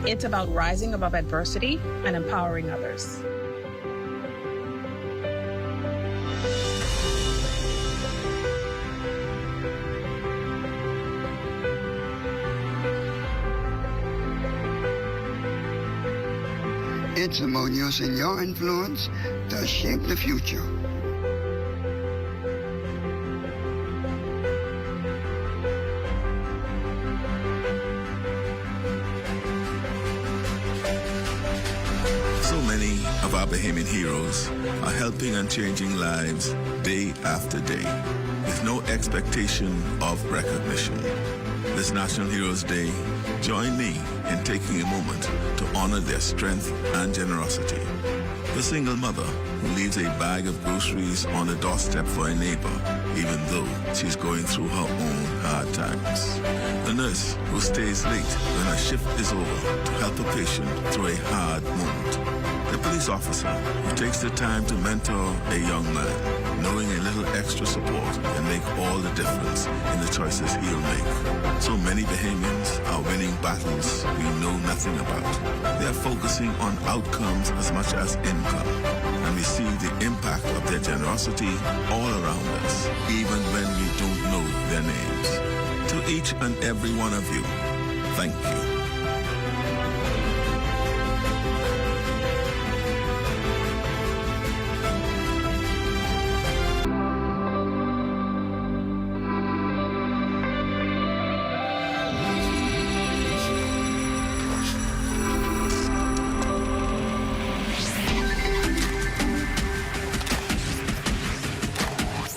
It's about rising above adversity and empowering others. It's about using your influence to shape the future. So many of our Bahamian heroes are helping and changing lives day after day, with no expectation of recognition. This National Heroes Day, join me in taking a moment to honor their strength and generosity. The single mother who leaves a bag of groceries on the doorstep for a neighbor, even though she's going through her own hard times. The nurse who stays late when her shift is over to help a patient through a hard moment. The police officer who takes the time to mentor a young man, knowing a little extra support can make all the difference in the choices he'll make. So many Bahamians are winning battles we know nothing about. They're focusing on outcomes as much as income, and we see the impact of their generosity all around us, even when we don't know their names. To each and every one of you, thank you.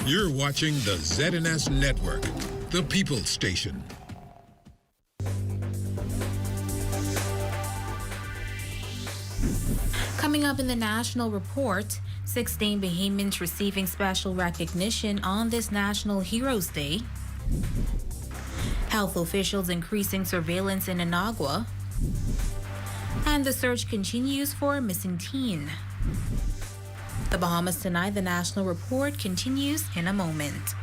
You're watching the ZNS Network, the People's Station. Coming up in the National Report, 16 Bahamians receiving special recognition on this National Heroes Day. Health officials increasing surveillance in Inagua. And the search continues for a missing teen. The Bahamas Tonight, the National Report continues in a moment.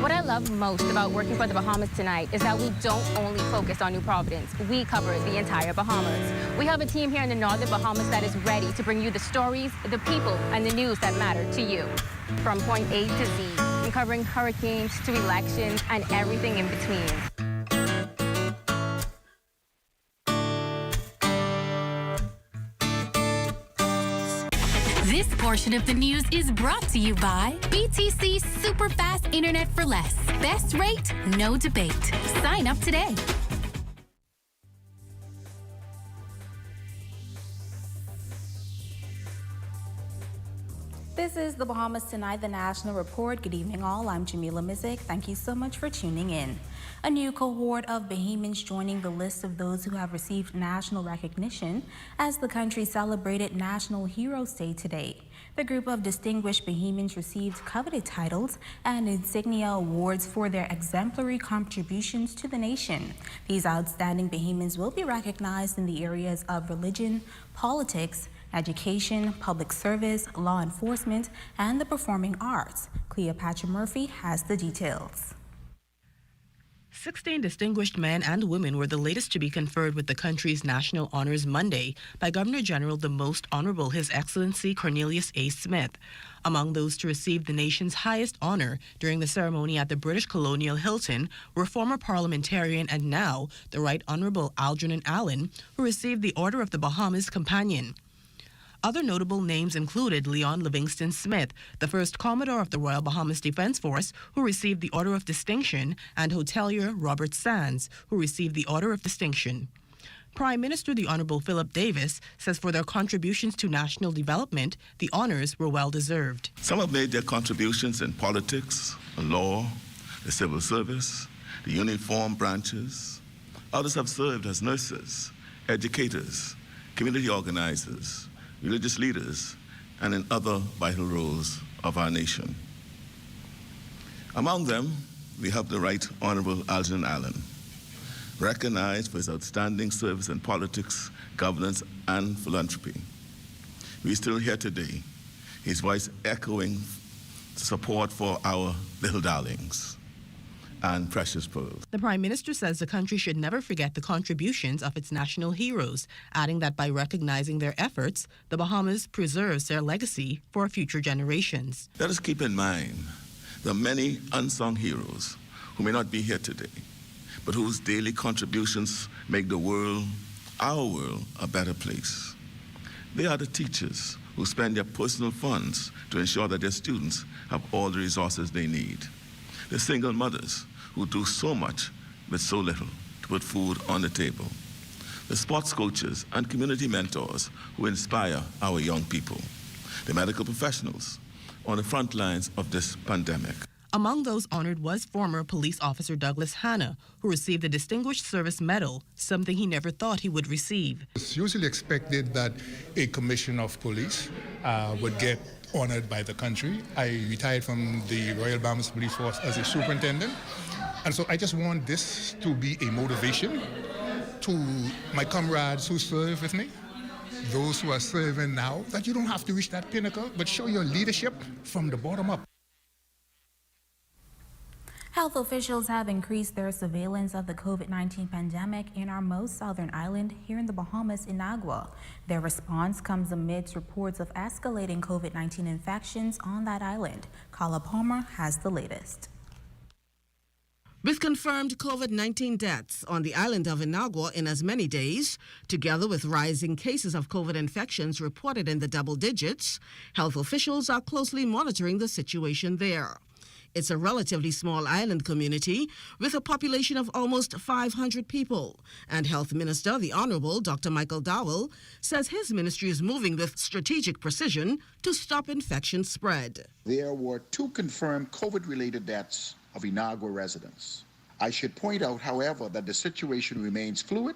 What I love most about working for the Bahamas Tonight is that we don't only focus on New Providence. We cover the entire Bahamas. We have a team here in the Northern Bahamas that is ready to bring you the stories, the people, and the news that matter to you. From point A to Z, from covering hurricanes to elections and everything in between. This portion of the news is brought to you by BTC Super Fast Internet for Less. Best rate, no debate. Sign up today. This is the Bahamas Tonight, the National Report. Good evening, all. I'm Jamila Mizik. Thank you so much for tuning in. A new cohort of Bahamians joining the list of those who have received national recognition as the country celebrated National Heroes Day today. The group of distinguished Bahamians received coveted titles and insignia awards for their exemplary contributions to the nation. These outstanding Bahamians will be recognized in the areas of religion, politics, education, public service, law enforcement, and the performing arts. Cleopatra Murphy has the details. 16 distinguished men and women were the latest to be conferred with the country's National Honors Monday by Governor General the Most Honorable His Excellency Cornelius A. Smith. Among those to receive the nation's highest honor during the ceremony at the British Colonial Hilton were former parliamentarian and now the Right Honorable Algernon Allen, who received the Order of the Bahamas Companion. Other notable names included Leon Livingston Smith, the first Commodore of the Royal Bahamas Defense Force, who received the Order of Distinction, and hotelier Robert Sands, who received the Order of Distinction. Prime Minister the Honorable Philip Davis says for their contributions to national development, the honors were well-deserved. Some have made their contributions in politics, law, the civil service, the uniformed branches. Others have served as nurses, educators, community organizers, religious leaders, and in other vital roles of our nation. Among them, we have the Right Honorable Algernon Allen, recognized for his outstanding service in politics, governance, and philanthropy. We're still here today, his voice echoing support for our little darlings and precious pearls. The Prime Minister says the country should never forget the contributions of its national heroes, adding that by recognizing their efforts, the Bahamas preserves their legacy for future generations. Let us keep in mind the many unsung heroes who may not be here today, but whose daily contributions make the world, our world, a better place. They are the teachers who spend their personal funds to ensure that their students have all the resources they need. The single mothers who do so much with so little to put food on the table. The sports coaches and community mentors who inspire our young people. The medical professionals on the front lines of this pandemic. Among those honored was former police officer Douglas Hanna, who received the Distinguished Service Medal, something he never thought he would receive. It's usually expected that a commissioner of police would get honored by the country. I retired from the Royal Bahamas Police Force as a superintendent, and so I just want this to be a motivation to my comrades who serve with me, those who are serving now, that you don't have to reach that pinnacle, but show your leadership from the bottom up. Health officials have increased their surveillance of the COVID-19 pandemic in our most southern island here in the Bahamas, Inagua. Their response comes amidst reports of escalating COVID-19 infections on that island. Carla Palmer has the latest. With confirmed COVID-19 deaths on the island of Inagua in as many days, together with rising cases of COVID infections reported in the double digits, health officials are closely monitoring the situation there. It's a relatively small island community with a population of almost 500 people. And Health Minister, the Honorable Dr. Michael Dowell, says his ministry is moving with strategic precision to stop infection spread. There were 2 confirmed COVID-related deaths of Inagua residents. I should point out, however, that the situation remains fluid,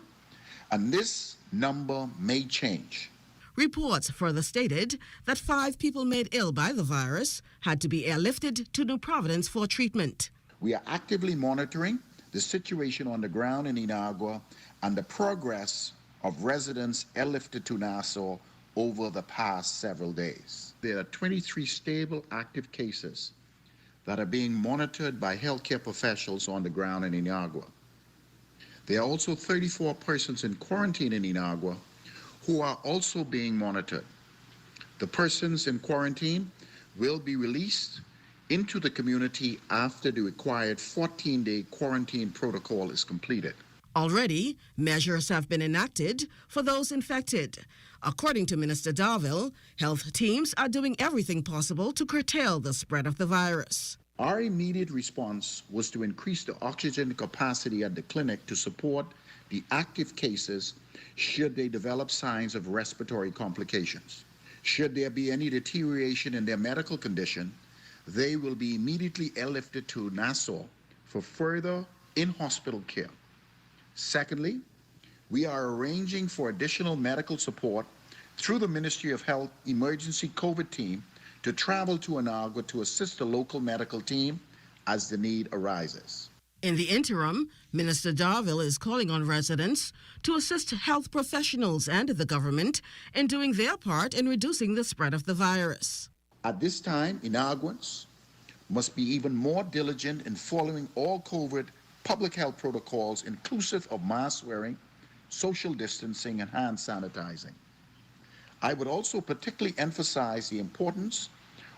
and this number may change. Reports further stated that 5 people made ill by the virus had to be airlifted to New Providence for treatment. We are actively monitoring the situation on the ground in Inagua and the progress of residents airlifted to Nassau over the past several days. There are 23 stable active cases that are being monitored by healthcare professionals on the ground in Inagua. There are also 34 persons in quarantine in Inagua who are also being monitored. The persons in quarantine will be released into the community after the required 14-day quarantine protocol is completed. Already, measures have been enacted for those infected. According to Minister Darville, health teams are doing everything possible to curtail the spread of the virus. Our immediate response was to increase the oxygen capacity at the clinic to support the active cases should they develop signs of respiratory complications. Should there be any deterioration in their medical condition, they will be immediately airlifted to Nassau for further in-hospital care. Secondly, we are arranging for additional medical support through the Ministry of Health Emergency COVID team to travel to Inagua to assist the local medical team as the need arises. In the interim, Minister Darville is calling on residents to assist health professionals and the government in doing their part in reducing the spread of the virus. At this time, Inaguans must be even more diligent in following all COVID public health protocols, inclusive of mask wearing, social distancing, and hand sanitizing. I would also particularly emphasize the importance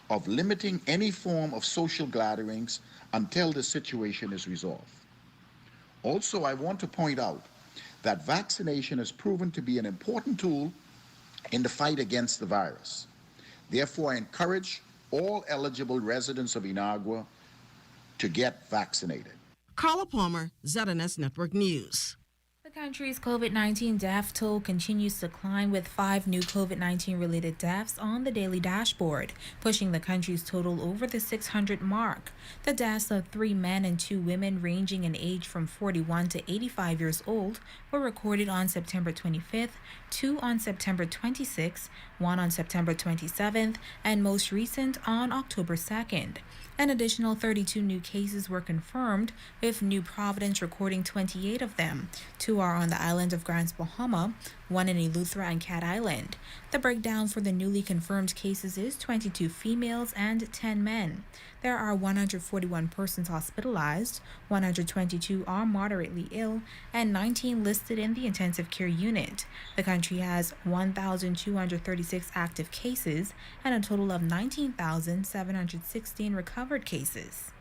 of limiting any form of social gatherings until the situation is resolved. Also, I want to point out that vaccination has proven to be an important tool in the fight against the virus. Therefore, I encourage all eligible residents of Inagua to get vaccinated. Carla Palmer, ZNS Network News. The country's COVID-19 death toll continues to climb with 5 new COVID-19 related deaths on the daily dashboard, pushing the country's total over the 600 mark. The deaths of 3 men and 2 women ranging in age from 41 to 85 years old were recorded on September 25th, 2 on September 26th, 1 on September 27th, and most recent on October 2nd. An additional 32 new cases were confirmed, with New Providence recording 28 of them. 2 are on the island of Grand Bahama, 1 in Eleuthera and Cat Island. The breakdown for the newly confirmed cases is 22 females and 10 men. There are 141 persons hospitalized, 122 are moderately ill, and 19 listed in the intensive care unit. The country has 1,236 active cases and a total of 19,716 recovered cases.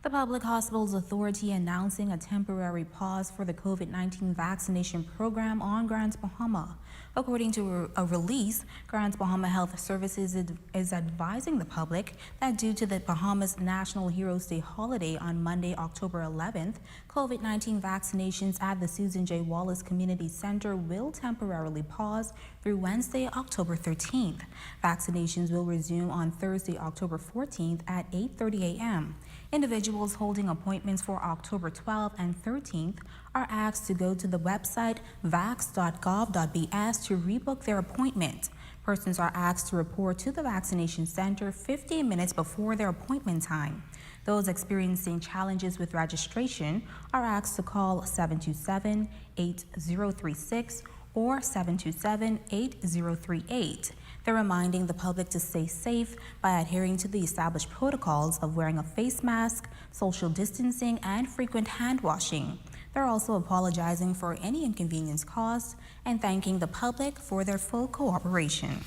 The Public Hospitals Authority announcing a temporary pause for the COVID-19 vaccination program on Grand Bahama. According to a release, Grand Bahama Health Services is advising the public that due to the Bahamas National Heroes Day holiday on Monday, October 11th, COVID-19 vaccinations at the Susan J. Wallace Community Center will temporarily pause through Wednesday, October 13th. Vaccinations will resume on Thursday, October 14th at 8:30 a.m. Individuals holding appointments for October 12th and 13th are asked to go to the website vax.gov.bs to rebook their appointment. Persons are asked to report to the vaccination center 15 minutes before their appointment time. Those experiencing challenges with registration are asked to call 727-8036 or 727-8038. They're reminding the public to stay safe by adhering to the established protocols of wearing a face mask, social distancing, and frequent hand washing. They're also apologizing for any inconvenience caused and thanking the public for their full cooperation.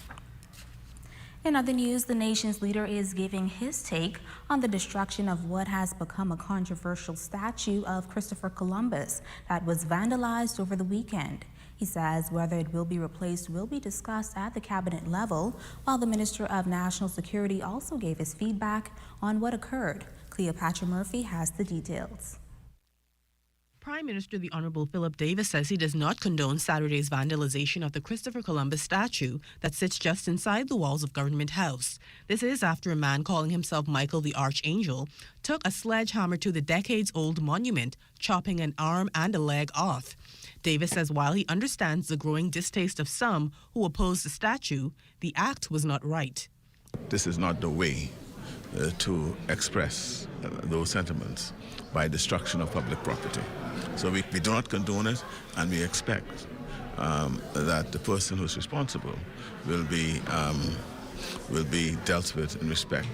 In other news, the nation's leader is giving his take on the destruction of what has become a controversial statue of Christopher Columbus that was vandalized over the weekend. He says whether it will be replaced will be discussed at the cabinet level, while the Minister of National Security also gave his feedback on what occurred. Cleopatra Murphy has the details. Prime Minister the Honorable Philip Davis says he does not condone Saturday's vandalization of the Christopher Columbus statue that sits just inside the walls of Government House. This is after a man calling himself Michael the Archangel took a sledgehammer to the decades-old monument, chopping an arm and a leg off. Davis says while he understands the growing distaste of some who oppose the statue, the act was not right. This is not the way to express those sentiments by destruction of public property. So we do not condone it, and we expect that the person who's responsible will be dealt with in respect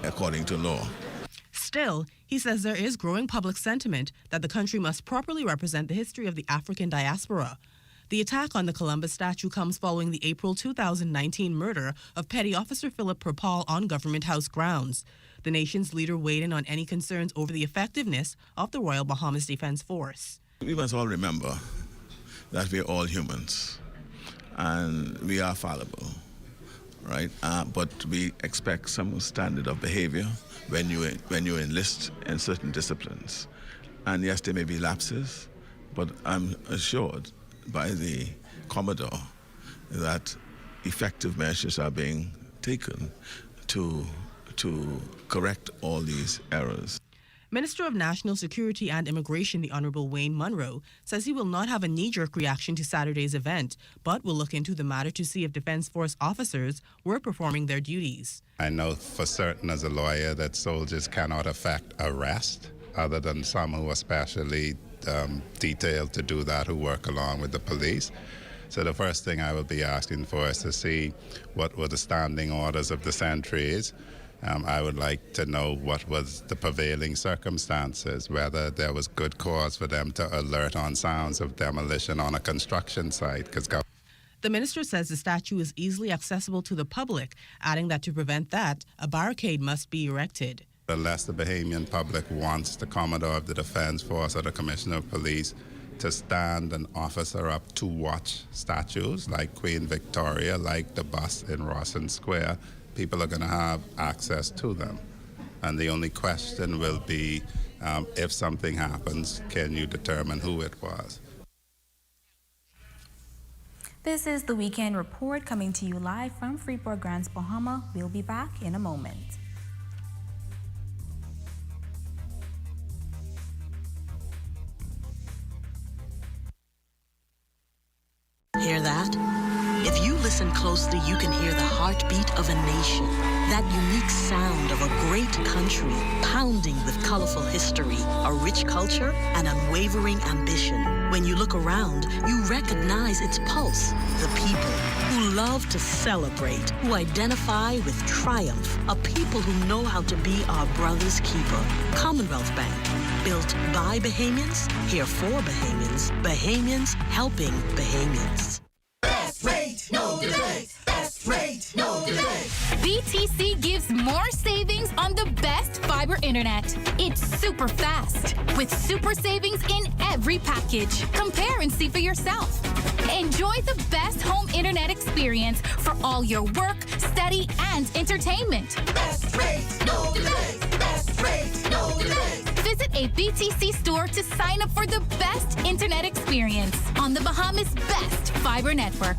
according to law. Still, he says there is growing public sentiment that the country must properly represent the history of the African diaspora. The attack on the Columbus statue comes following the April 2019 murder of Petty Officer Philip Perpall on Government House grounds. The nation's leader weighed in on any concerns over the effectiveness of the Royal Bahamas Defense Force. We must all remember that we're all humans and we are fallible, right? But we expect some standard of behavior when you enlist in certain disciplines. And yes, there may be lapses, but I'm assured by the Commodore that effective measures are being taken to correct all these errors. Minister of National Security and Immigration, the Honorable Wayne Munro, says he will not have a knee-jerk reaction to Saturday's event, but will look into the matter to see if Defense Force officers were performing their duties. I know for certain as a lawyer that soldiers cannot effect arrest other than some who are specially detailed to do that, who work along with the police. So the first thing I will be asking for is to see what were the standing orders of the sentries. I would like to know what was the prevailing circumstances, whether there was good cause for them to alert on sounds of demolition on a construction site. The minister says the statue is easily accessible to the public, adding that to prevent that, a barricade must be erected. Unless the Bahamian public wants the Commodore of the Defense Force or the Commissioner of Police to stand an officer up to watch statues like Queen Victoria, like the bust in Rawson Square, people are going to have access to them. And the only question will be, if something happens, can you determine who it was? This is the Weekend Report coming to you live from Freeport, Grand Bahama. We'll be back in a moment. Hear that? If you listen closely, you can hear the heartbeat of a nation. That unique sound of a great country pounding with colorful history, a rich culture, and unwavering ambition. When you look around, you recognize its pulse. The people who love to celebrate, who identify with triumph, a people who know how to be our brother's keeper. Commonwealth Bank, built by Bahamians, here for Bahamians, Bahamians helping Bahamians. Best rate, no debate. Best rate, no debate. BTC gives more savings on the best fiber internet. It's super fast with super savings in every package. Compare and see for yourself. Enjoy the best home internet experience for all your work, study, and entertainment. Best rate, no debate. Best rate, no debate. Visit a BTC store to sign up for the best internet experience on the Bahamas' best fiber network.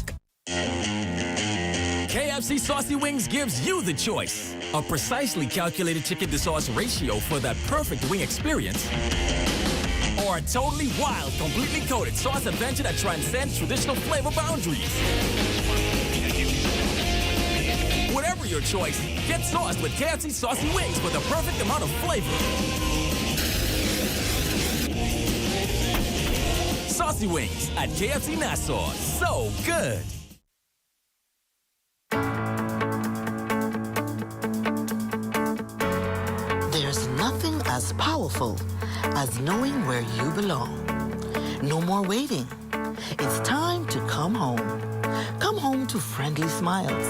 KFC Saucy Wings gives you the choice. A precisely calculated chicken to sauce ratio for that perfect wing experience. Or a totally wild, completely coated sauce adventure that transcends traditional flavor boundaries. Whatever your choice, get sauced with KFC Saucy Wings for the perfect amount of flavor. Saucy Wings at KFC Nassau. So good. There's nothing as powerful as knowing where you belong. No more waiting. It's time to come home. Come home to friendly smiles.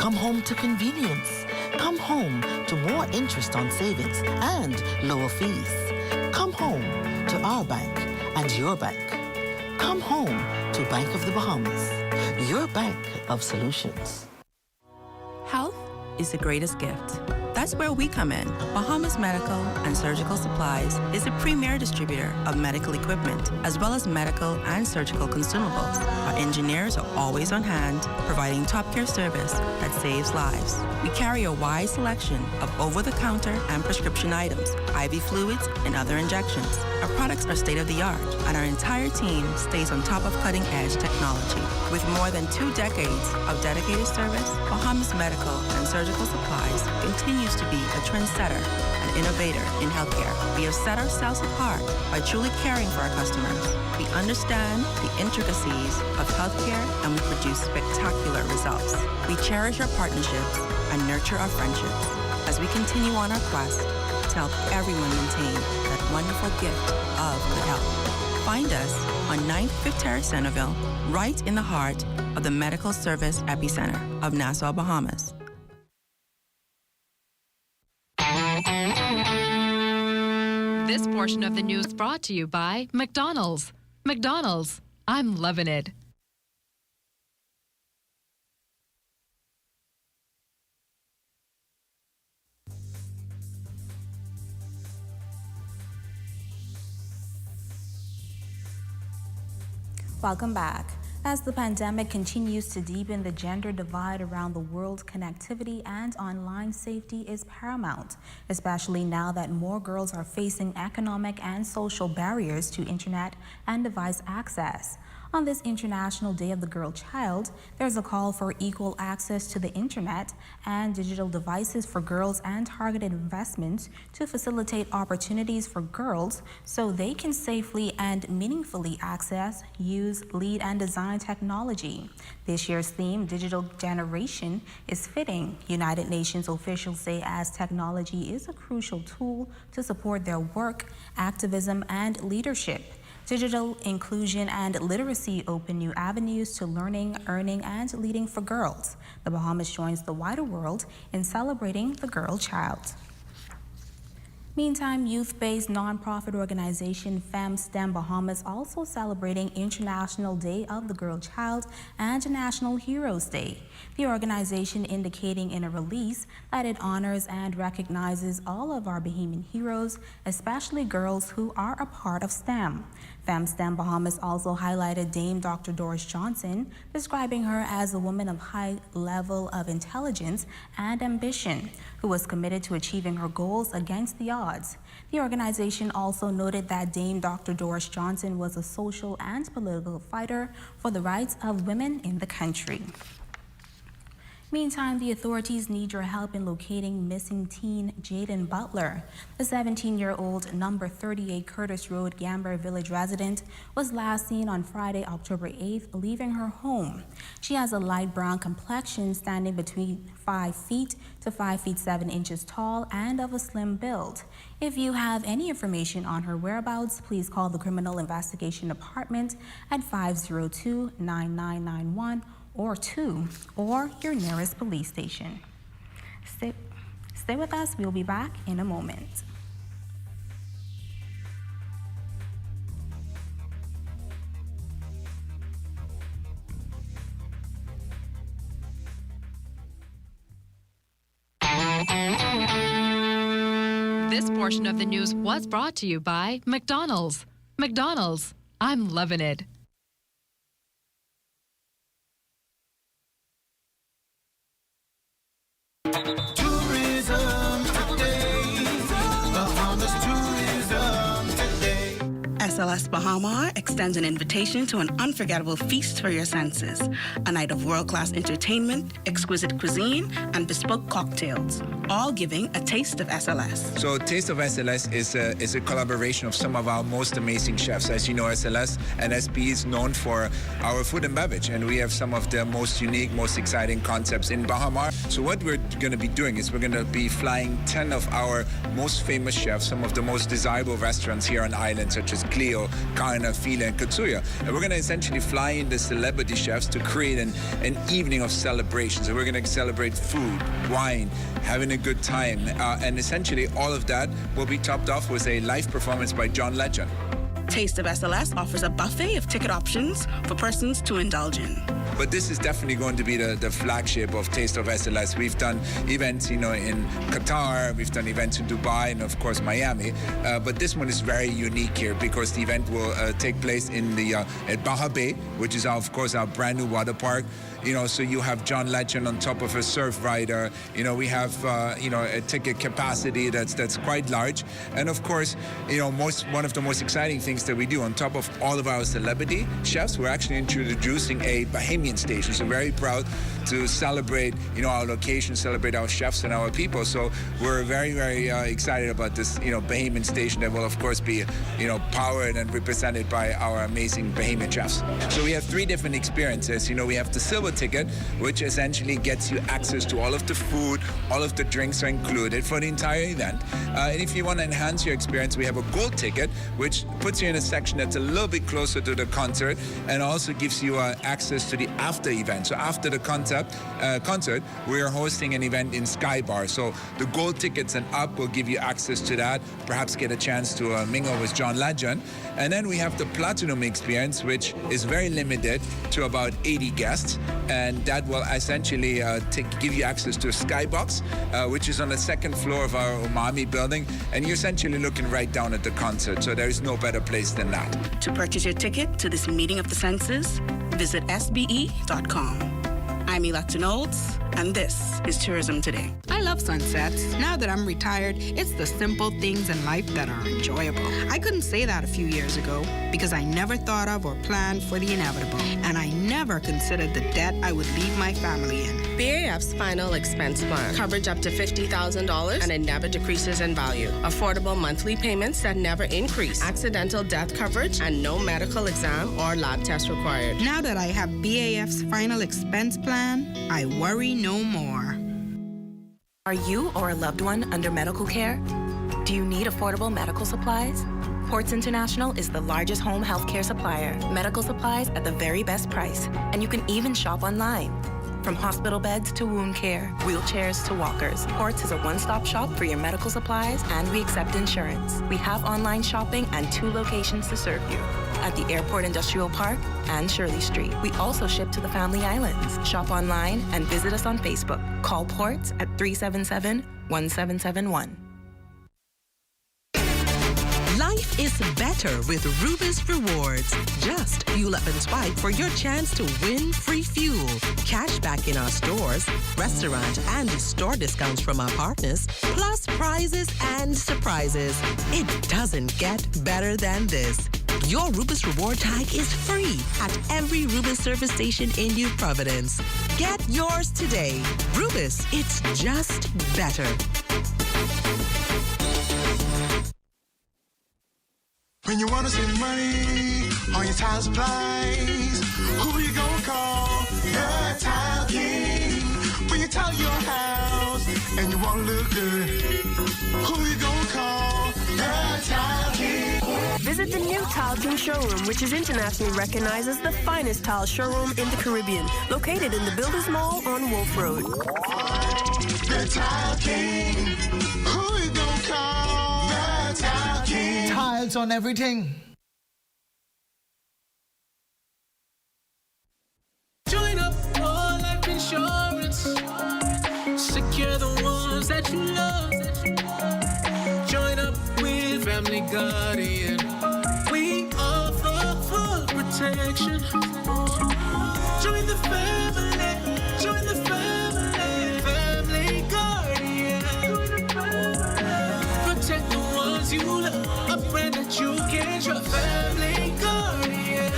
Come home to convenience. Come home to more interest on savings and lower fees. Come home to our bank and your bank. Come home to Bank of the Bahamas, your bank of solutions. Health is the greatest gift. That's where we come in. Bahamas Medical and Surgical Supplies is a premier distributor of medical equipment, as well as medical and surgical consumables. Our engineers are always on hand, providing top care service that saves lives. We carry a wide selection of over-the-counter and prescription items, IV fluids, and other injections. Our products are state-of-the-art, and our entire team stays on top of cutting-edge technology. With more than 2 decades of dedicated service, Bahamas Medical and Surgical Supplies continues to be a trendsetter and innovator in healthcare. We have set ourselves apart by truly caring for our customers. We understand the intricacies of healthcare, and we produce spectacular results. We cherish our partnerships and nurture our friendships as we continue on our quest to help everyone maintain that wonderful gift of good health. Find us on 9th Fifth Terrace, Centerville, right in the heart of the medical service epicenter of Nassau, Bahamas. This portion of the news brought to you by McDonald's. McDonald's, I'm loving it. Welcome back. As the pandemic continues to deepen the gender divide around the world, connectivity and online safety is paramount, especially now that more girls are facing economic and social barriers to internet and device access. On this International Day of the Girl Child, there's a call for equal access to the internet and digital devices for girls and targeted investments to facilitate opportunities for girls so they can safely and meaningfully access, use, lead, and design technology. This year's theme, Digital Generation, is fitting. United Nations officials say as technology is a crucial tool to support their work, activism, and leadership. Digital inclusion and literacy open new avenues to learning, earning, and leading for girls. The Bahamas joins the wider world in celebrating the girl child. Meantime, youth-based nonprofit organization FemSTEM Bahamas also celebrating International Day of the Girl Child and National Heroes Day. The organization indicating in a release that it honors and recognizes all of our Bahamian heroes, especially girls who are a part of STEM. FemSTEM Bahamas also highlighted Dame Dr. Doris Johnson, describing her as a woman of high level of intelligence and ambition, who was committed to achieving her goals against the odds. The organization also noted that Dame Dr. Doris Johnson was a social and political fighter for the rights of women in the country. Meantime, the authorities need your help in locating missing teen Jaden Butler. The 17-year-old number 38 Curtis Road Gamber Village resident was last seen on Friday, October 8th, leaving her home. She has a light brown complexion, standing between 5 feet to 5 feet 7 inches tall and of a slim build. If you have any information on her whereabouts, please call the Criminal Investigation Department at 502-9991 or 2, or your nearest police station. Stay with us. We'll be back in a moment. This portion of the news was brought to you by McDonald's. McDonald's, I'm loving it. SLS Bahama extends an invitation to an unforgettable feast for your senses. A night of world-class entertainment, exquisite cuisine, and bespoke cocktails, all giving a taste of SLS. So Taste of SLS is a collaboration of some of our most amazing chefs. As you know, SLS and SP is known for our food and beverage, and we have some of the most unique, most exciting concepts in Bahama. So what we're going to be doing is we're going to be flying 10 of our most famous chefs, some of the most desirable restaurants here on island, such as Clio, Karna, Fila, and Katsuya. And we're going to essentially fly in the celebrity chefs to create an evening of celebration. So we're going to celebrate food, wine, having a good time, and essentially all of that will be topped off with a live performance by John Legend. Taste of SLS offers a buffet of ticket options for persons to indulge in. But this is definitely going to be the flagship of Taste of SLS. We've done events, in Qatar, we've done events in Dubai, and of course Miami. But this one is very unique here because the event will take place in the at Baja Bay, which is of course our brand new water park. So you have John Legend on top of a surf rider. We have a ticket capacity that's quite large, and of course, one of the most exciting things that we do on top of all of our celebrity chefs, we're actually introducing a Bahamian station. So very proud to celebrate, our location, celebrate our chefs and our people. So we're very, very excited about this, Bahamian station that will of course be, powered and represented by our amazing Bahamian chefs. So we have 3 different experiences. We have the silver ticket, which essentially gets you access to all of the food, all of the drinks are included for the entire event. And if you want to enhance your experience, we have a gold ticket, which puts you in a section that's a little bit closer to the concert and also gives you access to the after event. So after the concert, we are hosting an event in Sky Bar. So the gold tickets and up will give you access to that, perhaps get a chance to mingle with John Legend. And then we have the platinum experience, which is very limited to about 80 guests. And that will essentially give you access to a skybox, which is on the 2nd floor of our Umami building. And you're essentially looking right down at the concert. So there is no better place than that. To purchase your ticket to this meeting of the senses, visit sbe.com. I'm Electa Knowles, and this is Tourism Today. I love sunsets. Now that I'm retired, it's the simple things in life that are enjoyable. I couldn't say that a few years ago because I never thought of or planned for the inevitable, and I never considered the debt I would leave my family in. BAF's final expense plan. Coverage up to $50,000 and it never decreases in value. Affordable monthly payments that never increase. Accidental death coverage and no medical exam or lab test required. Now that I have BAF's final expense plan, I worry no more. Are you or a loved one under medical care? Do you need affordable medical supplies? Ports International is the largest home health care supplier. Medical supplies at the very best price. And you can even shop online. From hospital beds to wound care, wheelchairs to walkers, Ports is a one-stop shop for your medical supplies, and we accept insurance. We have online shopping and 2 locations to serve you. At the Airport Industrial Park and Shirley Street. We also ship to the Family Islands. Shop online and visit us on Facebook. Call Ports at 377-1771. Life is better with Rubis Rewards. Just fuel up and swipe for your chance to win free fuel, cash back in our stores, restaurant and store discounts from our partners, plus prizes and surprises. It doesn't get better than this. Your Rubus Reward tag is free at every Rubus service station in New Providence. Get yours today. Rubus, it's just better. When you want to save money on your tile supplies, who you gonna call? The Tile King. When you tile your house and you want to look good, who you gonna call? The Tile King. Visit the new Tile King showroom, which is internationally recognized as the finest tile showroom in the Caribbean, located in the Builders Mall on Wolf Road. The Tile King. Who you gonna call? The Tile King. Tiles on everything. Join up for life insurance. Secure the ones that you love. Join up with Family Guardian. We offer full protection. Join the family. Join the family. Family Guardian. Protect the ones you love. A brand that you can trust. Family Guardian.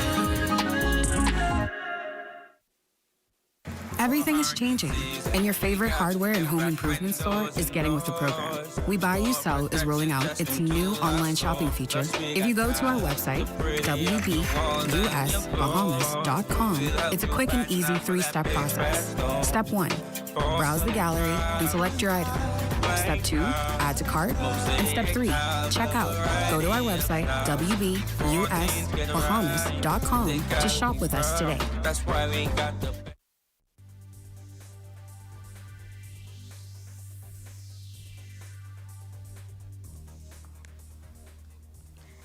Everything is changing, and your favorite hardware and home improvement store is getting with the program. We Buy You Sell is rolling out its new online shopping feature. If you go to our website, wbusbahamas.com, it's a quick and easy 3-step process. Step 1, browse the gallery and select your item. Step 2, add to cart. And Step 3, check out. Go to our website, wbusbahamas.com, to shop with us today. That's why we got the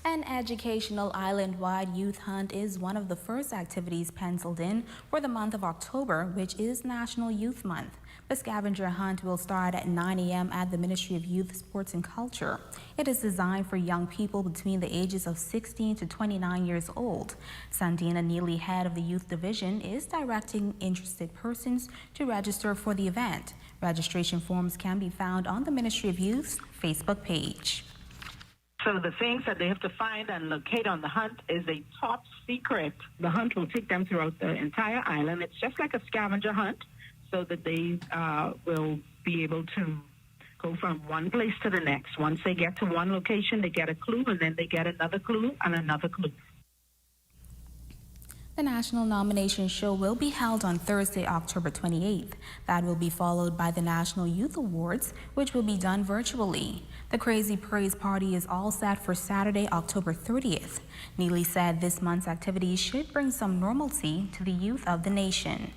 An educational island-wide youth hunt is one of the first activities penciled in for the month of October, which is National Youth Month. The scavenger hunt will start at 9 a.m. at the Ministry of Youth, Sports and Culture. It is designed for young people between the ages of 16 to 29 years old. Sandina Neely, head of the Youth Division, is directing interested persons to register for the event. Registration forms can be found on the Ministry of Youth's Facebook page. So the things that they have to find and locate on the hunt is a top secret. The hunt will take them throughout the entire island. It's just like a scavenger hunt, so that they will be able to go from one place to the next. Once they get to one location, they get a clue, and then they get another clue and another clue. The National Nomination Show will be held on Thursday, October 28th. That will be followed by the National Youth Awards, which will be done virtually. The Crazy Praise Party is all set for Saturday, October 30th. Neely said this month's activities should bring some normalcy to the youth of the nation.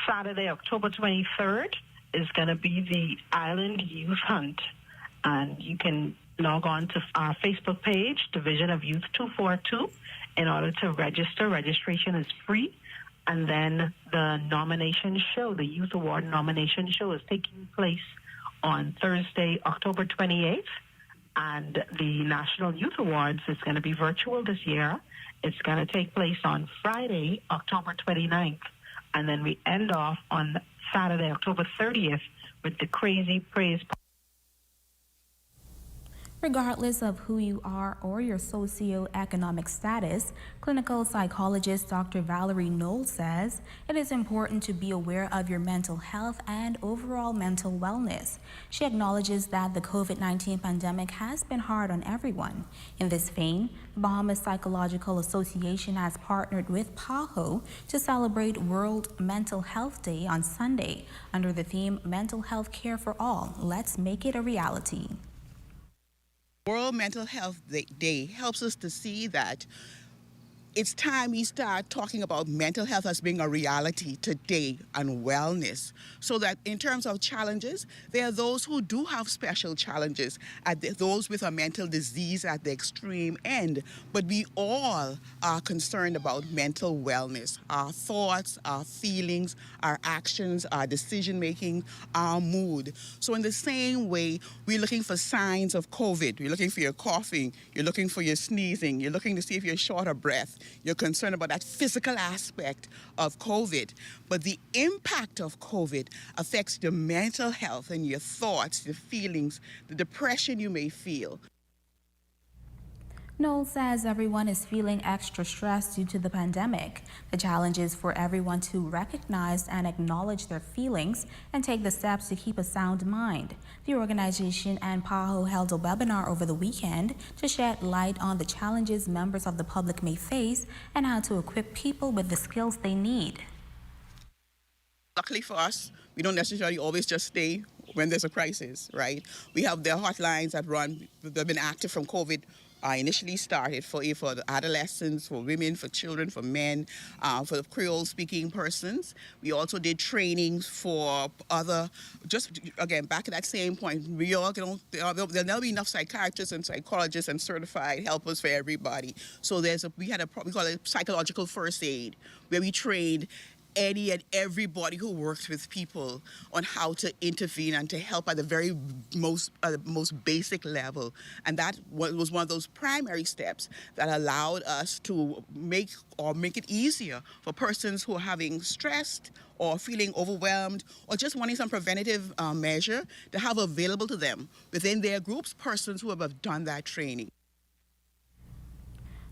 Saturday, October 23rd is going to be the Island Youth Hunt. And you can log on to our Facebook page, Division of Youth 242, in order to register. Registration is free. And then the nomination show, the Youth Award nomination show, is taking place on Thursday, October 28th. And the National Youth Awards is going to be virtual this year. It's going to take place on Friday, October 29th. And then we end off on Saturday, October 30th, with the Crazy Praise Party. Regardless of who you are or your socioeconomic status, clinical psychologist Dr. Valerie Knoll says it is important to be aware of your mental health and overall mental wellness. She acknowledges that the COVID-19 pandemic has been hard on everyone. In this vein, the Bahamas Psychological Association has partnered with PAHO to celebrate World Mental Health Day on Sunday under the theme Mental Health Care for All. Let's make it a reality. World Mental Health Day helps us to see that it's time we start talking about mental health as being a reality today and wellness, so that in terms of challenges, there are those who do have special challenges, those with a mental disease at the extreme end, but we all are concerned about mental wellness, our thoughts, our feelings, our actions, our decision-making, our mood. So in the same way, we're looking for signs of COVID. We're looking for your coughing, you're looking for your sneezing, you're looking to see if you're short of breath. You're concerned about that physical aspect of COVID. But the impact of COVID affects your mental health and your thoughts, your feelings, the depression you may feel. Noel says everyone is feeling extra stressed due to the pandemic. The challenge is for everyone to recognize and acknowledge their feelings and take the steps to keep a sound mind. The organization and PAHO held a webinar over the weekend to shed light on the challenges members of the public may face and how to equip people with the skills they need. Luckily for us, we don't necessarily always just stay when there's a crisis, right? We have their hotlines that run, they've been active from COVID. Initially started for the adolescents, for women, for children, for men, for the Creole-speaking persons. We also did trainings for other, just again, back at that same point, we all, there'll never be enough psychiatrists and psychologists and certified helpers for everybody. So we call it psychological first aid, where we trained any and everybody who works with people on how to intervene and to help at the very most basic level. And that was one of those primary steps that allowed us to make it easier for persons who are having stressed or feeling overwhelmed or just wanting some preventative measure to have available to them within their groups persons who have done that training.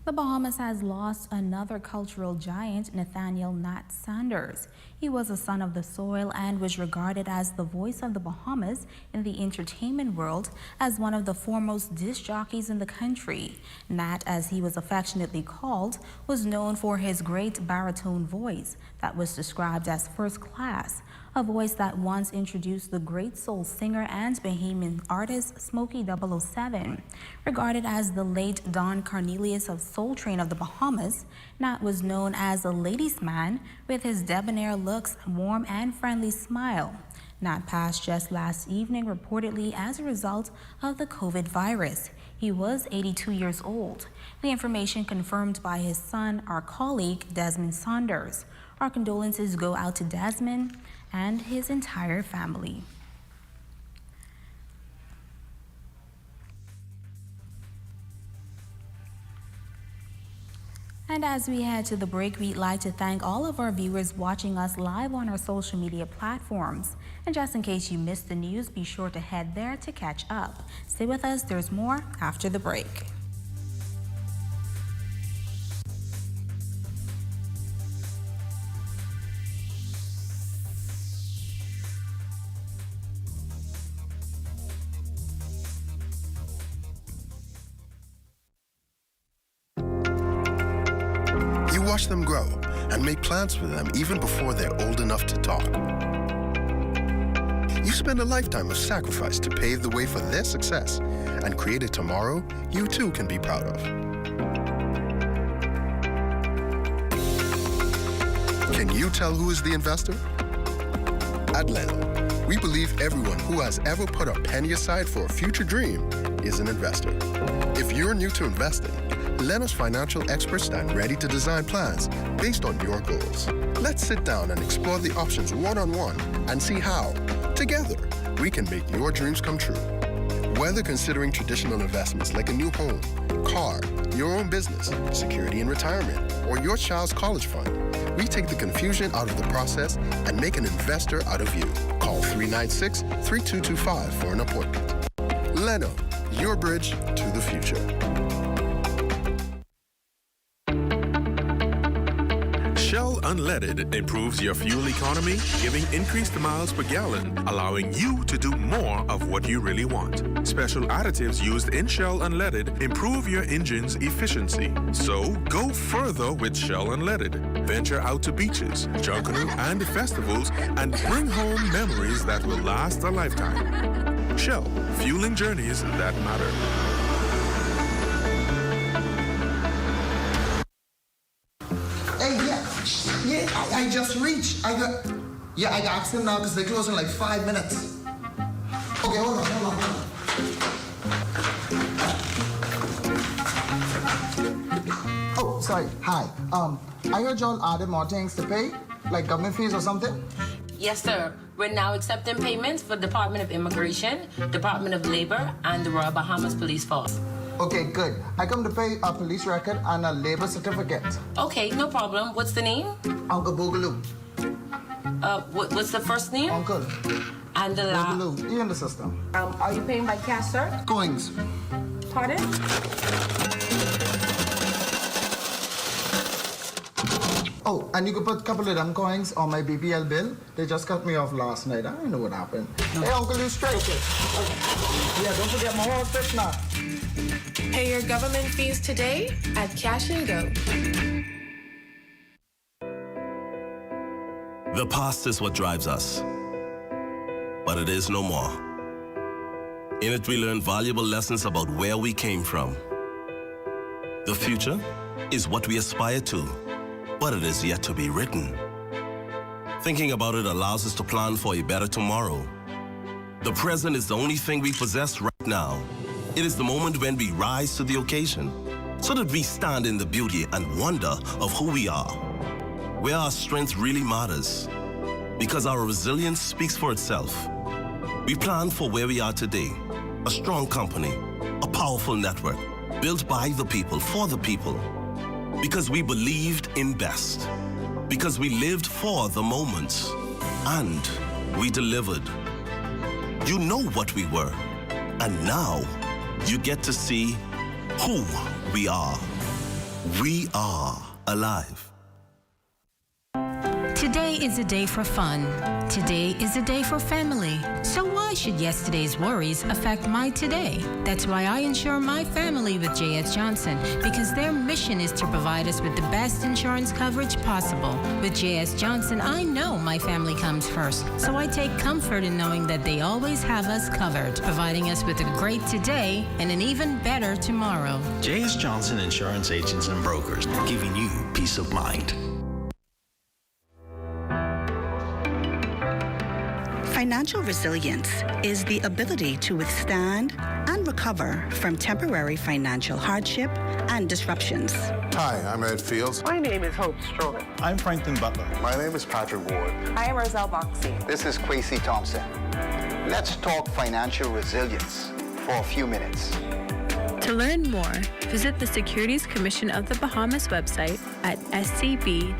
The Bahamas has lost another cultural giant, Nathaniel Nat Sanders. He was a son of the soil and was regarded as the voice of the Bahamas in the entertainment world as one of the foremost disc jockeys in the country. Nat, as he was affectionately called, was known for his great baritone voice that was described as first class, a voice that once introduced the great soul singer and Bahamian artist Smokey 007. Regarded as the late Don Cornelius of Soul Train of the Bahamas, Nat was known as a ladies' man with his debonair looks, warm and friendly smile. Nat passed just last evening, reportedly as a result of the COVID virus. He was 82 years old. The information confirmed by his son, our colleague, Desmond Saunders. Our condolences go out to Desmond and his entire family. And as we head to the break, we'd like to thank all of our viewers watching us live on our social media platforms. And just in case you missed the news, be sure to head there to catch up. Stay with us, there's more after the break. Watch them grow and make plans for them even before they're old enough to talk. You spend a lifetime of sacrifice to pave the way for their success and create a tomorrow you too can be proud of. Can you tell who is the investor? At Leno, we believe everyone who has ever put a penny aside for a future dream is an investor. If you're new to investing, Leno's financial experts stand ready to design plans based on your goals. Let's sit down and explore the options one-on-one and see how, together, we can make your dreams come true. Whether considering traditional investments like a new home, car, your own business, security in retirement, or your child's college fund, we take the confusion out of the process and make an investor out of you. Call 396-3225 for an appointment. Leno, your bridge to the future. Shell Unleaded improves your fuel economy, giving increased miles per gallon, allowing you to do more of what you really want. Special additives used in Shell Unleaded improve your engine's efficiency. So go further with Shell Unleaded. Venture out to beaches, Junkanoo, and festivals and bring home memories that will last a lifetime. Shell, fueling journeys that matter. Yeah, I just reached. I asked him now because they close in like 5 minutes. Okay, hold on. Oh, sorry. Hi. I heard y'all added more things to pay, like government fees or something? Yes, sir. We're now accepting payments for Department of Immigration, Department of Labor, and the Royal Bahamas Police Force. Okay, good. I come to pay a police record and a labor certificate. Okay, no problem. What's the name? Uncle Boogaloo. What's the first name? Uncle. And the last? Boogaloo. He in the system. Are you paying by cash, sir? Coins. Pardon? Oh, and you could put a couple of them coins on my BPL bill. They just cut me off last night. I don't know what happened. No. Hey, Uncle, you straight. Yeah, don't forget my horse fish now. Pay your government fees today at Cash and Go. The past is what drives us, but it is no more. In it, we learn valuable lessons about where we came from. The future is what we aspire to, but it is yet to be written. Thinking about it allows us to plan for a better tomorrow. The present is the only thing we possess right now. It is the moment when we rise to the occasion, so that we stand in the beauty and wonder of who we are, where our strength really matters, because our resilience speaks for itself. We plan for where we are today, a strong company, a powerful network, built by the people, for the people, because we believed in best, because we lived for the moments, and we delivered. You know what we were, and now you get to see who we are. We are alive. Today is a day for fun. Today is a day for family. So why should yesterday's worries affect my today? That's why I insure my family with J.S. Johnson, because their mission is to provide us with the best insurance coverage possible. With J.S. Johnson, I know my family comes first, so I take comfort in knowing that they always have us covered, providing us with a great today and an even better tomorrow. J.S. Johnson Insurance Agents and Brokers, giving you peace of mind. Financial resilience is the ability to withstand and recover from temporary financial hardship and disruptions. Hi, I'm Ed Fields. My name is Hope Strowman. I'm Franklin Butler. My name is Patrick Ward. I am Roselle Boxey. This is Kwesi Thompson. Let's talk financial resilience for a few minutes. To learn more, visit the Securities Commission of the Bahamas website at scb.gov.bs.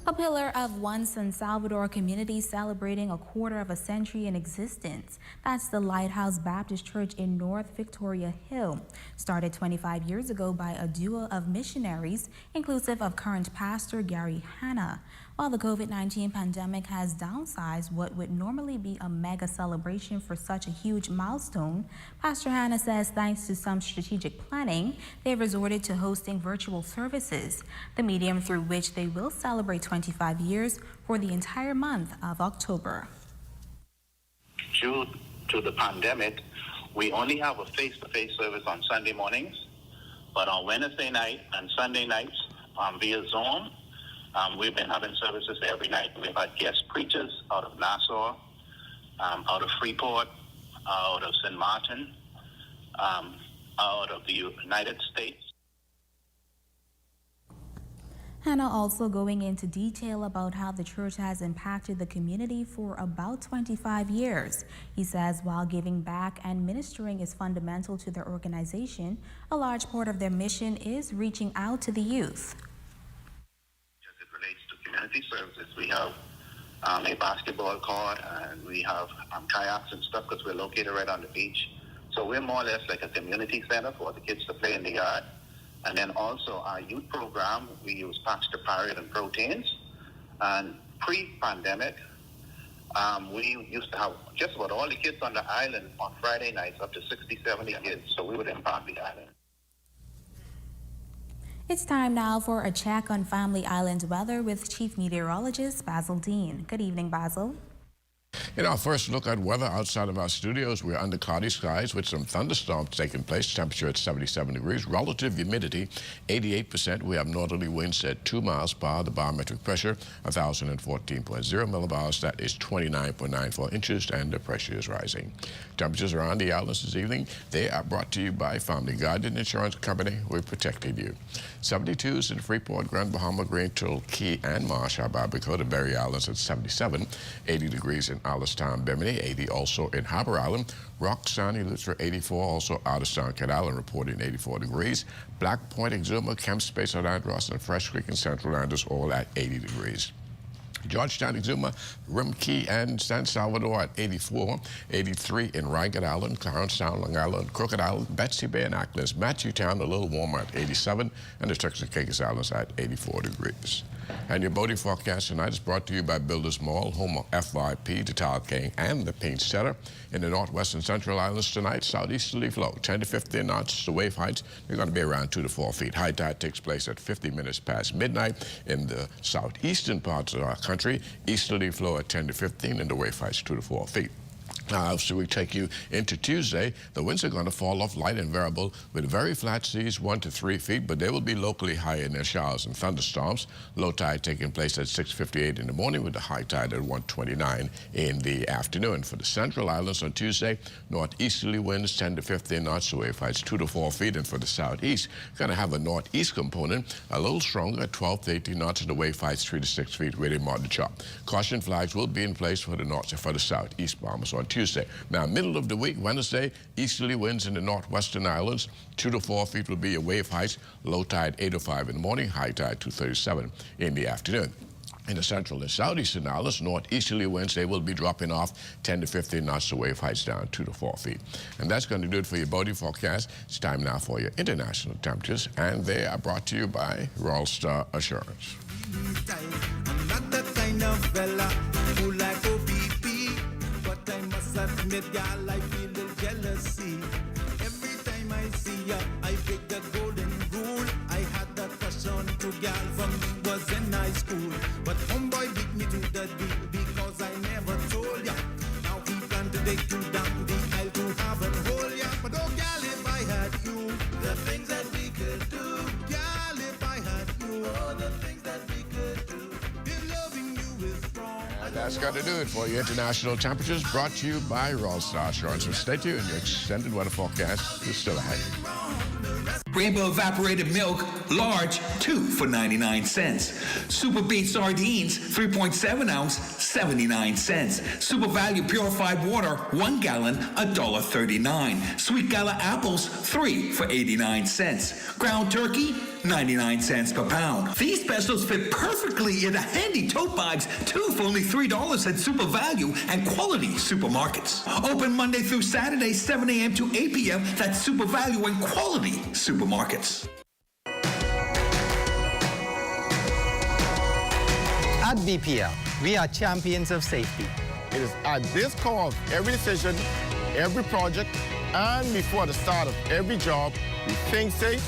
A pillar of one San Salvador community celebrating a quarter of a century in existence. That's the Lighthouse Baptist Church in North Victoria Hill. Started 25 years ago by a duo of missionaries, inclusive of current pastor Gary Hanna. While the COVID-19 pandemic has downsized what would normally be a mega celebration for such a huge milestone, Pastor Hanna says thanks to some strategic planning, they've resorted to hosting virtual services, the medium through which they will celebrate 25 years for the entire month of October. Due to the pandemic, we only have a face-to-face service on Sunday mornings, but on Wednesday night and Sunday nights via Zoom, we've been having services every night. We've had guest preachers out of Nassau, out of Freeport, out of St. Martin, out of the United States. Hannah also going into detail about how the church has impacted the community for about 25 years. He says while giving back and ministering is fundamental to their organization, a large part of their mission is reaching out to the youth. Community services. We have a basketball court and we have kayaks and stuff because we're located right on the beach. So we're more or less like a community center for the kids to play in the yard. And then also our youth program, we use Pastor Parrot and Proteins. And pre-pandemic, we used to have just about all the kids on the island on Friday nights, up to 60, 70 kids. So we would impact the island. It's time now for a check on Family Island weather with Chief Meteorologist Basil Dean. Good evening, Basil. In our first look at weather outside of our studios, we're under cloudy skies with some thunderstorms taking place. Temperature at 77 degrees. Relative humidity 88%. We have northerly winds at 2 miles per hour. The barometric pressure 1,014.0 millibars. That is 29.94 inches, and the pressure is rising. Temperatures around the islands this evening, they are brought to you by Family Guardian Insurance Company. We're protecting you. 72s in Freeport, Grand Bahama, Green Turtle, Key, and Marsh, Barbacoa, the Berry Islands at 77. 80 degrees in Alistown, Bimini, 80 also in Harbour Island. Rock, Sunny, Luther, 84, also out of Sound Cat Island, reporting 84 degrees. Black Point, Exuma, Kemp Space, Andros, and Fresh Creek and Central Landers all at 80 degrees. Georgetown, Exuma, Rim Key, and San Salvador at 84, 83 in Ragged Island, Clarence Town, Long Island, Crooked Island, Betsy Bay, and Ackles. Matthewtown a little warmer at 87, and the Turks and Caicos Islands at 84 degrees. And your boating forecast tonight is brought to you by Builders Mall, home of FYP, the Tile King, and the Paint Setter. In the northwest and central islands tonight, southeasterly flow, 10 to 15 knots. The wave heights, they're going to be around 2 to 4 feet. High tide takes place at 50 minutes past midnight. In the southeastern parts of our country, easterly flow at 10 to 15, and the wave heights 2 to 4 feet. Now, so we take you into Tuesday. The winds are going to fall off light and variable with very flat seas, 1 to 3 feet, but they will be locally high in their showers and thunderstorms. Low tide taking place at 6:58 in the morning with the high tide at 1:29 in the afternoon. For the central islands on Tuesday, northeasterly winds 10 to 15 knots, the wave heights 2 to 4 feet. And for the southeast, going to have a northeast component, a little stronger at 12 to 18 knots, and the wave heights 3 to 6 feet, really moderate sharp. Caution flags will be in place for the north and for the southeast bombers on Tuesday. Now, middle of the week, Wednesday, easterly winds in the northwestern islands, 2 to 4 feet will be your wave heights. Low tide 8 to 5 in the morning, high tide 2:37 in the afternoon. In the central and southeastern islands, northeasterly winds, they will be dropping off 10 to 15 knots, the wave heights down 2 to 4 feet. And that's going to do it for your boating forecast. It's time now for your international temperatures, and they are brought to you by Royal Star Assurance. I must admit, girl, I feel the jealousy. Every time I see ya, I break the golden rule. I had that crush on two girl from we was in high school. But homeboy beat me to the deal because I never told ya. Now he plan to take you down the aisle to have and hold ya. But oh, girl, if I had you, the things that we could do. Girl, if I had you, all the things that we could do. If loving you is strong. And that's going to do it for your international temperatures, brought to you by Royal Star Assurance. So stay tuned. Your extended weather forecast is still ahead. Rainbow evaporated milk, large, 2 for 99 cents. Super Beet sardines, 3.7 ounce, 79 cents. Super Value purified water, 1 gallon, $1.39. Sweet Gala apples, 3 for 89 cents. Ground turkey, 99 cents per pound. These specials fit perfectly in the handy tote bags, 2 for only $3 at Super Value and quality supermarkets. Open Monday through Saturday, 7 a.m. to 8 p.m. That's Super Value and quality supermarkets. At BPL, we are champions of safety. It is at this core of every decision, every project, and before the start of every job, we think safe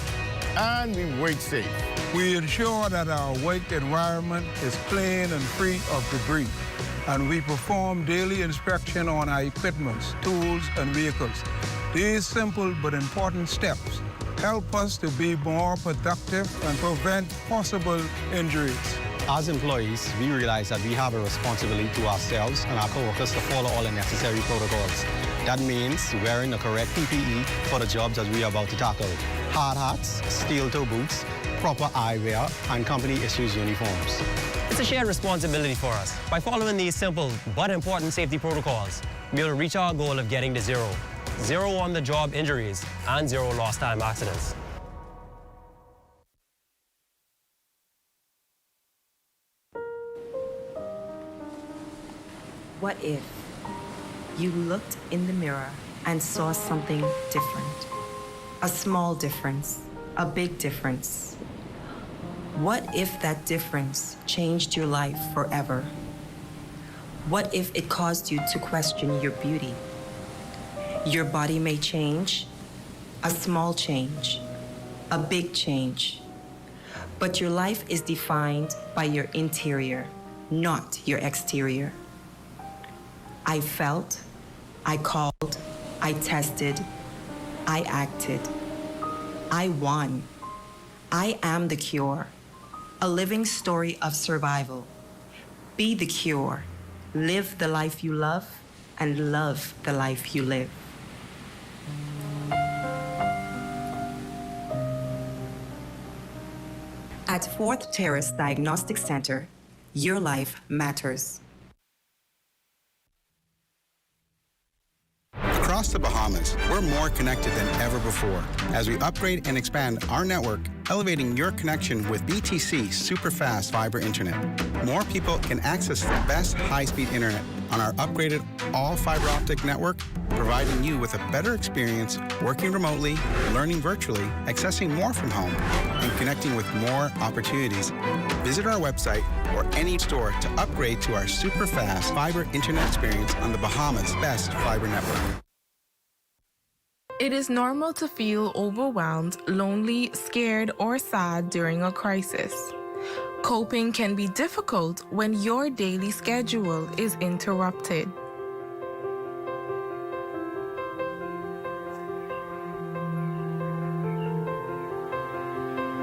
and we work safe. We ensure that our work environment is clean and free of debris, and we perform daily inspection on our equipment, tools, and vehicles. These simple but important steps help us to be more productive and prevent possible injuries. As employees, we realize that we have a responsibility to ourselves and our coworkers to follow all the necessary protocols. That means wearing the correct PPE for the jobs that we are about to tackle. Hard hats, steel-toe boots, proper eyewear, and company-issued uniforms. It's a shared responsibility for us. By following these simple but important safety protocols, we will reach our goal of getting to zero. Zero on-the-job injuries and zero lost-time accidents. What if you looked in the mirror and saw something different? A small difference, a big difference. What if that difference changed your life forever? What if it caused you to question your beauty? Your body may change, a small change, a big change, but your life is defined by your interior, not your exterior. I felt, I called, I tested, I acted. I won. I am the cure. A living story of survival. Be the cure. Live the life you love and love the life you live. At Fourth Terrace Diagnostic Center, your life matters. Across the Bahamas, we're more connected than ever before as we upgrade and expand our network, elevating your connection with BTC super-fast fiber internet. More people can access the best high-speed internet on our upgraded all-fiber optic network, providing you with a better experience working remotely, learning virtually, accessing more from home, and connecting with more opportunities. Visit our website or any store to upgrade to our super-fast fiber internet experience on the Bahamas' best fiber network. It is normal to feel overwhelmed, lonely, scared, or sad during a crisis. Coping can be difficult when your daily schedule is interrupted.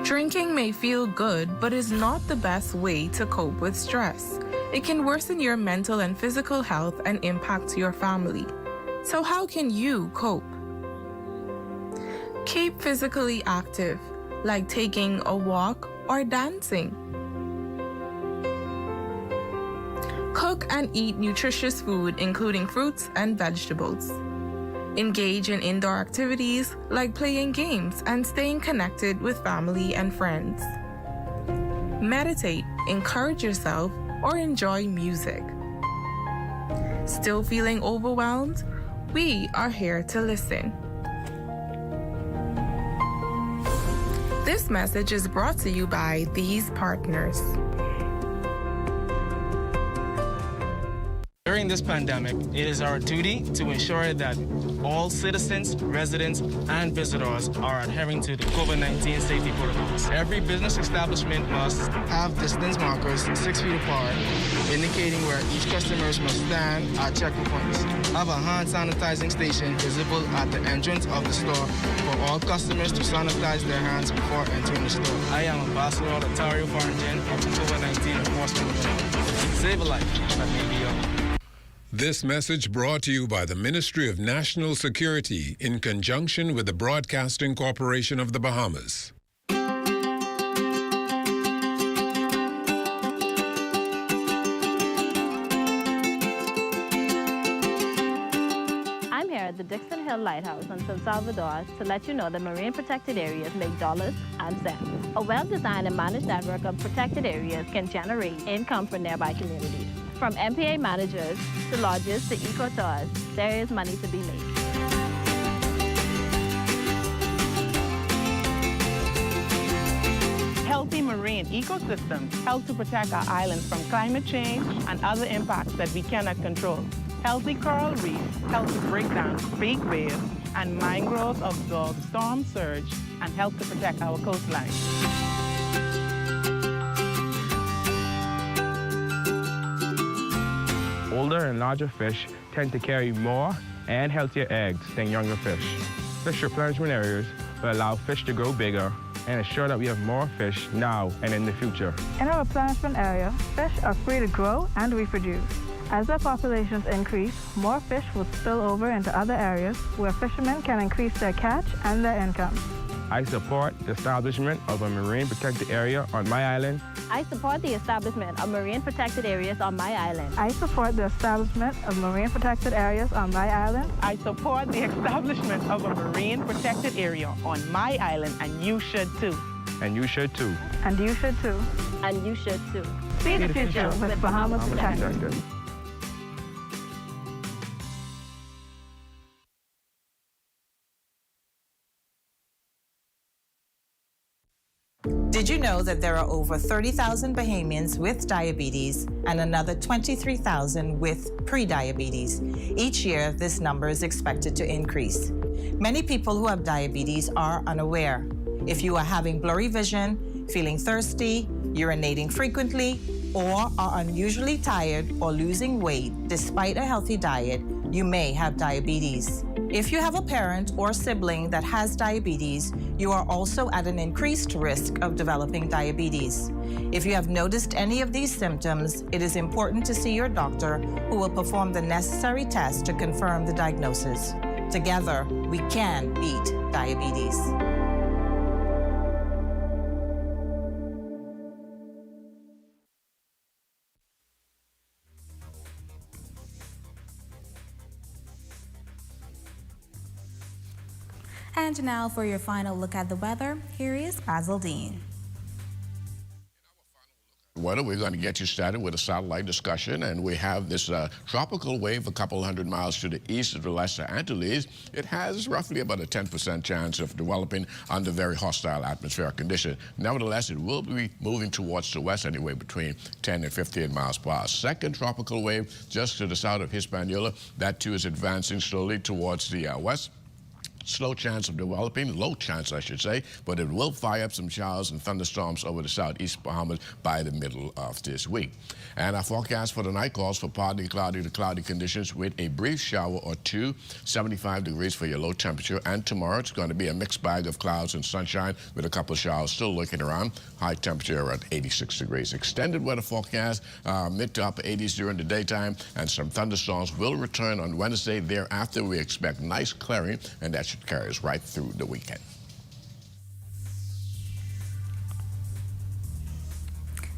Drinking may feel good, but is not the best way to cope with stress. It can worsen your mental and physical health and impact your family. So how can you cope? Keep physically active, like taking a walk or dancing. Cook and eat nutritious food, including fruits and vegetables. Engage in indoor activities like playing games and staying connected with family and friends. Meditate, encourage yourself, or enjoy music. Still feeling overwhelmed? We are here to listen. This message is brought to you by these partners. During this pandemic, it is our duty to ensure that all citizens, residents, and visitors are adhering to the COVID-19 safety protocols. Every business establishment must have distance markers 6 feet apart, indicating where each customer must stand at checkpoints. Have a hand sanitizing station visible at the entrance of the store for all customers to sanitize their hands before entering the store. I am Ambassador Otario Farrington of the COVID-19 Enforcement Unit. Save a life that may be yours. This message brought to you by the Ministry of National Security in conjunction with the Broadcasting Corporation of the Bahamas. I'm here at the Dixon Hill Lighthouse in San Salvador to let you know that marine protected areas make dollars and cents. A well-designed and managed network of protected areas can generate income for nearby communities. From MPA managers to lodges to eco-tours, there is money to be made. Healthy marine ecosystems help to protect our islands from climate change and other impacts that we cannot control. Healthy coral reefs help to break down fake waves, and mangroves absorb storm surge and help to protect our coastline. Older and larger fish tend to carry more and healthier eggs than younger fish. Fish replenishment areas will allow fish to grow bigger and ensure that we have more fish now and in the future. In our replenishment area, fish are free to grow and reproduce. As their populations increase, more fish will spill over into other areas where fishermen can increase their catch and their income. I support the establishment of a marine protected area on my island. I support the establishment of marine protected areas on my island. I support the establishment of marine protected areas on my island. I support the establishment of a marine protected area on my island, and you should too. And you should too. And you should too. And you should too. See the future with Bahamas Protected. Did you know that there are over 30,000 Bahamians with diabetes and another 23,000 with prediabetes? Each year, this number is expected to increase. Many people who have diabetes are unaware. If you are having blurry vision, feeling thirsty, urinating frequently, or are unusually tired or losing weight despite a healthy diet, you may have diabetes. If you have a parent or sibling that has diabetes, you are also at an increased risk of developing diabetes. If you have noticed any of these symptoms, it is important to see your doctor, who will perform the necessary tests to confirm the diagnosis. Together, we can beat diabetes. And now for your final look at the weather, here is Basil Dean. Weather, we're going to get you started with a satellite discussion, and we have this tropical wave a couple hundred miles to the east of the Lesser Antilles. It has roughly about a 10% chance of developing under very hostile atmospheric conditions. Nevertheless, it will be moving towards the west anyway between 10 and 15 miles per hour. Second tropical wave just to the south of Hispaniola, that too is advancing slowly towards the west. Slow chance of developing, low chance I should say, but it will fire up some showers and thunderstorms over the southeast Bahamas by the middle of this week. And our forecast for the night calls for partly cloudy to cloudy conditions with a brief shower or two, 75 degrees for your low temperature. And tomorrow it's going to be a mixed bag of clouds and sunshine with a couple of showers still lurking around. High temperature around 86 degrees. Extended weather forecast, mid to upper 80s during the daytime, and some thunderstorms will return on Wednesday. Thereafter, we expect nice clearing, and that should carry us right through the weekend.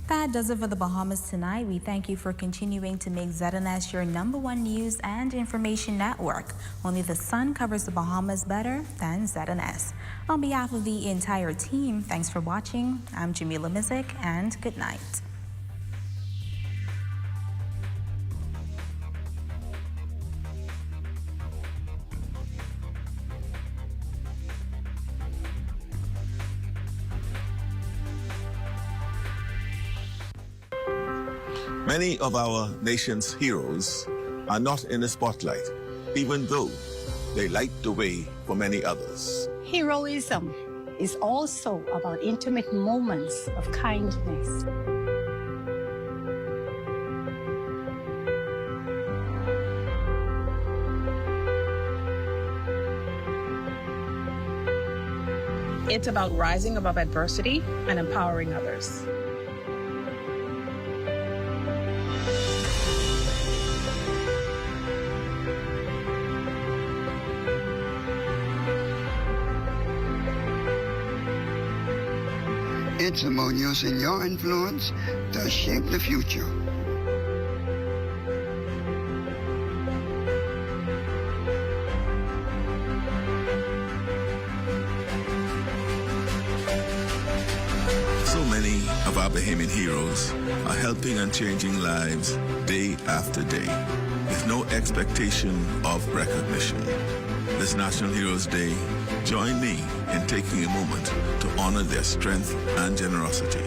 That does it for the Bahamas tonight. We thank you for continuing to make ZNS your #1 news and information network. Only the sun covers the Bahamas better than ZNS. On behalf of the entire team, thanks for watching. I'm Jamila Mizik, and good night. Many of our nation's heroes are not in the spotlight, even though they light the way for many others. Heroism is also about intimate moments of kindness. It's about rising above adversity and empowering others. It's about using your influence to shape the future. So many of our Bahamian heroes are helping and changing lives day after day, with no expectation of recognition. This National Heroes Day, join me in taking a moment to honor their strength and generosity.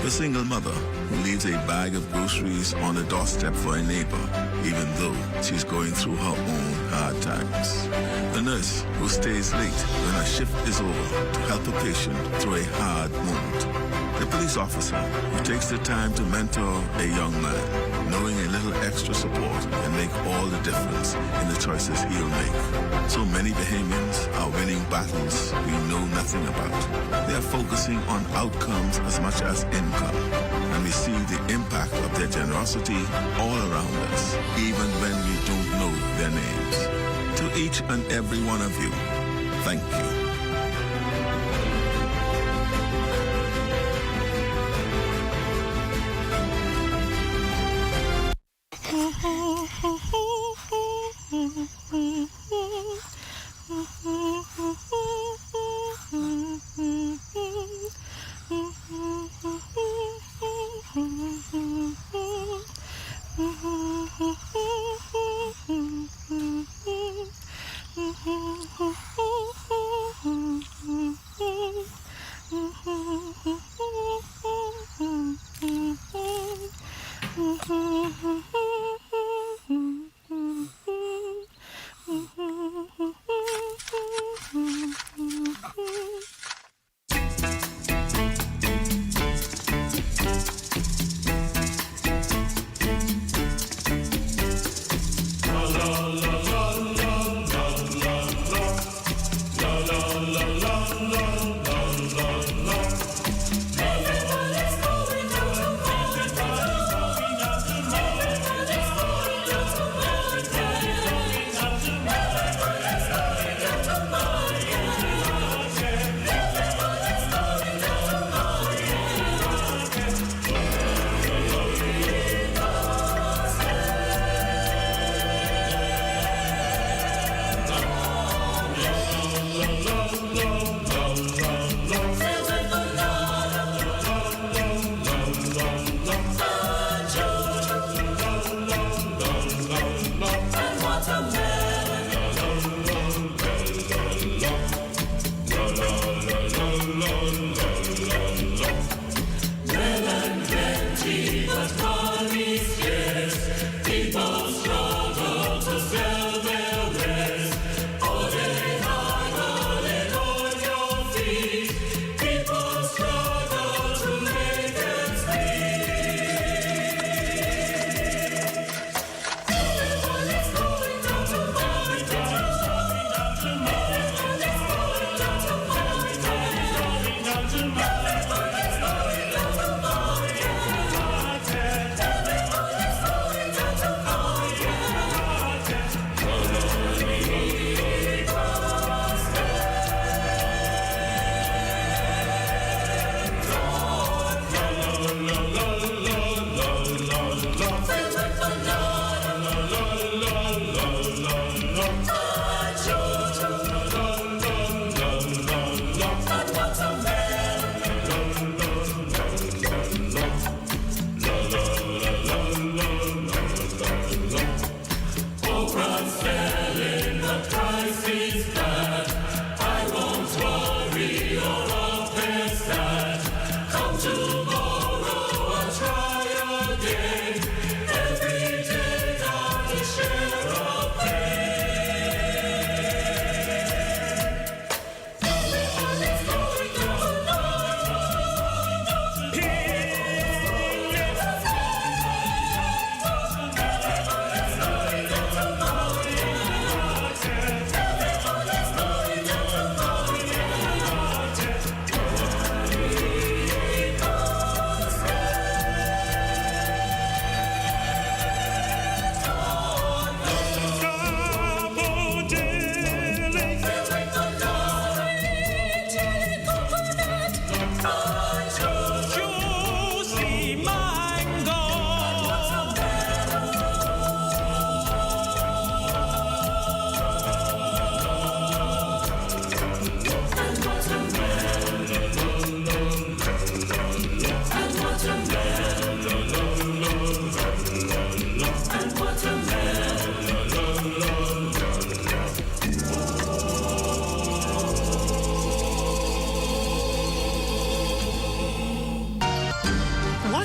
The single mother who leaves a bag of groceries on the doorstep for a neighbor, even though she's going through her own hard times. The nurse who stays late when her shift is over to help a patient through a hard moment. The police officer who takes the time to mentor a young man, knowing a little extra support can make all the difference in the choices he'll make. So many Bahamians are winning battles we know nothing about. They are focusing on outcomes as much as income, and we see the impact of their generosity all around us, even when we don't know their names. To each and every one of you, thank you.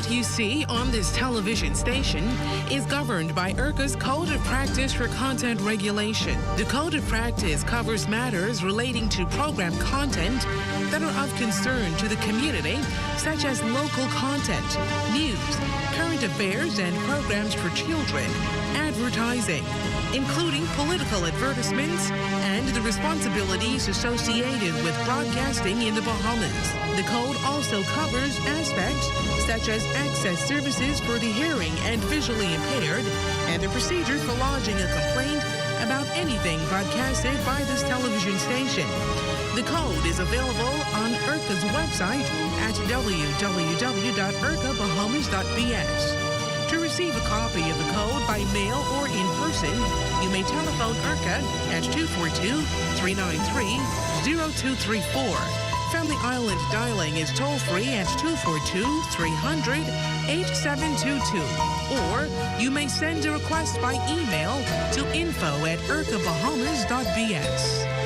What you see on this television station is governed by IRCA's Code of Practice for Content Regulation. The Code of Practice covers matters relating to program content that are of concern to the community, such as local content, news, current affairs, and programs for children, advertising, including political advertisements, and the responsibilities associated with broadcasting in the Bahamas. The code also covers aspects such as access services for the hearing and visually impaired, and the procedure for lodging a complaint about anything broadcasted by this television station. The code is available on IRCA's website at www.ircabahamas.bs. To receive a copy of the code by mail or in person, you may telephone IRCA at 242-393-0234. Family Island dialing is toll-free at 242-300-8722. Or you may send a request by email to info@ircabahamas.bs.